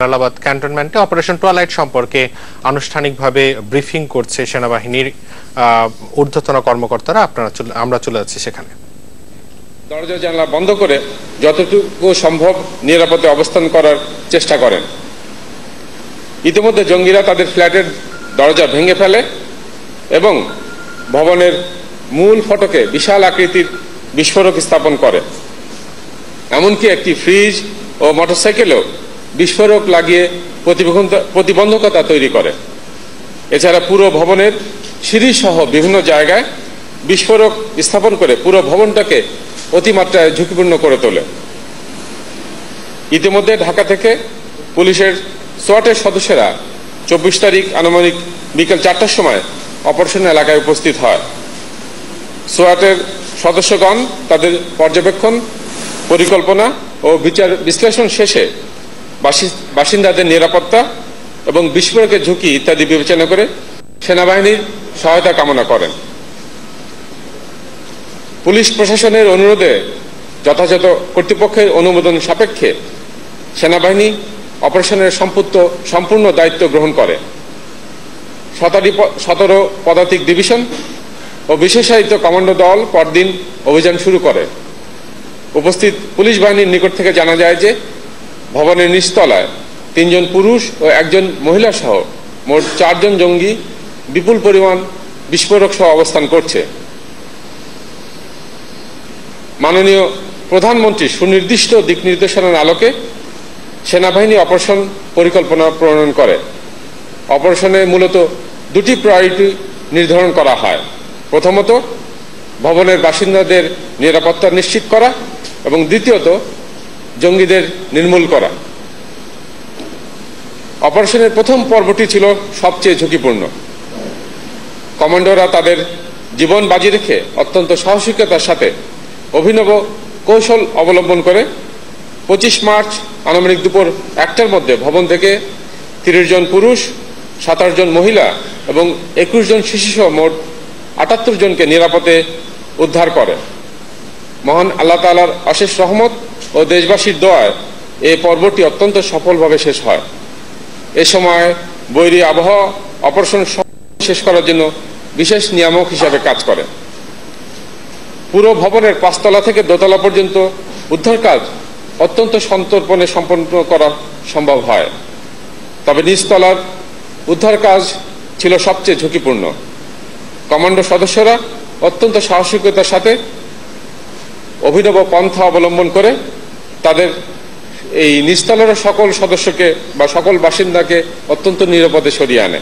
জালালাবাদ ক্যান্টনমেন্টে অপারেশন টুয়ালাইট সম্পর্কে আনুষ্ঠানিকভাবে ব্রিফিং করছে সেনাবাহিনীর ঊর্ধ্বতন কর্মকর্তারা। আমরা চলে যাচ্ছি সেখানে। দরজা জানালা বন্ধ করে যতটুকু সম্ভব নিরাপদে অবস্থান করার চেষ্টা করেন। ইতিমধ্যে জঙ্গিরা তাদের ফ্ল্যাটের দরজা ভেঙে ফেলে এবং ভবনের মূল ফটকে বিশাল আকৃতির বিস্ফোরক স্থাপন করে। এমনকি একটি ফ্রিজ ও মোটরসাইকেলেও বিস্ফোরক লাগিয়ে প্রতিবন্ধকতা তৈরি করে। এছাড়া পুরো ভবনের সিঁড়ি সহ বিভিন্ন জায়গায় বিস্ফোরক স্থাপন করে পুরো ভবনটাকে অতিমাত্রায় ঝুঁকিপূর্ণ করে তোলে। ইতিমধ্যে ঢাকা থেকে পুলিশের সোয়াটের সদস্যরা 24 তারিখ আনুমানিক বিকেল 4টার সময় অপারেশন এলাকায় উপস্থিত হয়। সোয়াটের সদস্যগণ তাদের পর্যবেক্ষণ, পরিকল্পনা ও বিচার বিশ্লেষণ শেষে বাসিন্দাদের নিরাপত্তা এবং বিস্ফোরকের ঝুঁকি ইত্যাদি বিবেচনা করে সেনাবাহিনীর সহায়তা কামনা করেন। পুলিশ প্রশাসনের অনুরোধে যথাযথ কর্তৃপক্ষের অনুমোদন সাপেক্ষে সেনাবাহিনী অপারেশনের সম্পূর্ণ দায়িত্ব গ্রহণ করে। 17 পদাতিক ডিভিশন ও বিশেষায়িত কমান্ডো দল পরদিন অভিযান শুরু করে। উপস্থিত পুলিশ বাহিনীর নিকট থেকে জানা যায় যে ভবনের নিচতলায় 3 জন পুরুষ ও 1 জন মহিলা সহ মোট 4 জন জঙ্গি বিপুল পরিমাণ বিস্ফোরক সহ অবস্থান করছে। মাননীয় প্রধানমন্ত্রী সুনির্দিষ্ট দিক নির্দেশনার আলোকে সেনাবাহিনী অপারেশন পরিকল্পনা প্রণয়ন করে। অপারেশনে মূলত 2টি প্রায়োরিটি নির্ধারণ করা হয়। প্রথমত, ভবনের বাসিন্দাদের নিরাপত্তা নিশ্চিত করা এবং দ্বিতীয়ত, জঙ্গিদের নির্মূল করা। অপারেশনের প্রথম পর্বটি ছিল সবচেয়ে ঝুঁকিপূর্ণ। কমান্ডোরা তাদের জীবন বাজি রেখে অত্যন্ত সাহসিকতার সাথে অভিনব কৌশল অবলম্বন করে 25 মার্চ আনুমানিক দুপুর 1টার মধ্যে ভবন থেকে 30 জন পুরুষ, 27 জন মহিলা এবং 21 জন শিশুসহ মোট 78 জনকে নিরাপদে উদ্ধার করে। মহান আল্লাহ তাআলার অশেষ রহমত ও দেশবাসীর দোয়ায় এই পর্বটি অত্যন্ত সফলভাবে শেষ হয়। এ সময় বৈরী আবহাওয়া অপারেশন শেষ করার জন্য বিশেষ নিয়ামক হিসাবে কাজ করে। পুরো ভবনের 5 তলা থেকে দোতলা পর্যন্ত উদ্ধার কাজ অত্যন্ত সন্তর্পণে সম্পন্ন করা সম্ভব হয়। তবে নিচতলার উদ্ধার কাজ ছিল সবচেয়ে ঝুঁকিপূর্ণ। কমান্ডো সদস্যরা অত্যন্ত সাহসিকতার সাথে অভিনব পন্থা অবলম্বন করে তাদের এই নিচতলার সকল সদস্যকে বা সকল বাসিন্দাকে অত্যন্ত নিরাপদে সরিয়ে আনে।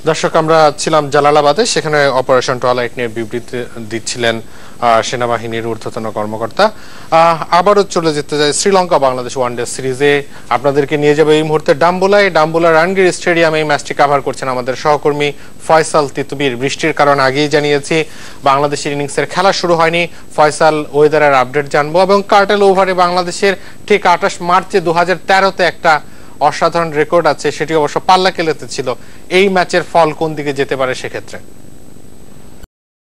দর্শক, আমরা ছিলাম জালালাবাদে। সেখানে অপারেশন টুয়ালাইট নিয়ে বিবৃতি দিচ্ছিলেন সেনাবাহিনীর ঊর্ধ্বতন কর্মকর্তা। আবারও চলে যেতে যায় শ্রীলঙ্কা বাংলাদেশ ওয়ানডে সিরিজে। আপনাদেরকে নিয়ে যাবে এই মুহূর্তে ডাম্বুলা রানগির স্টেডিয়ামে। এই ম্যাচটি কভার করছেন আমাদের সহকর্মী ফয়সাল তিতুমির। বৃষ্টির কারণে আগেই জানিয়েছি বাংলাদেশের ইনিংসের খেলা শুরু হয়নি। ফয়সাল ওয়েদারের আপডেট জানবো এবং কার্টেল ওভারে বাংলাদেশের ঠিক 28 মার্চে 2013-তে একটা অসাধারণ রেকর্ড আছে, সেটি অবশ্য পাল্লা কেলেতে ছিল। এই ম্যাচের ফল কোন দিকে যেতে পারে সেক্ষেত্রে?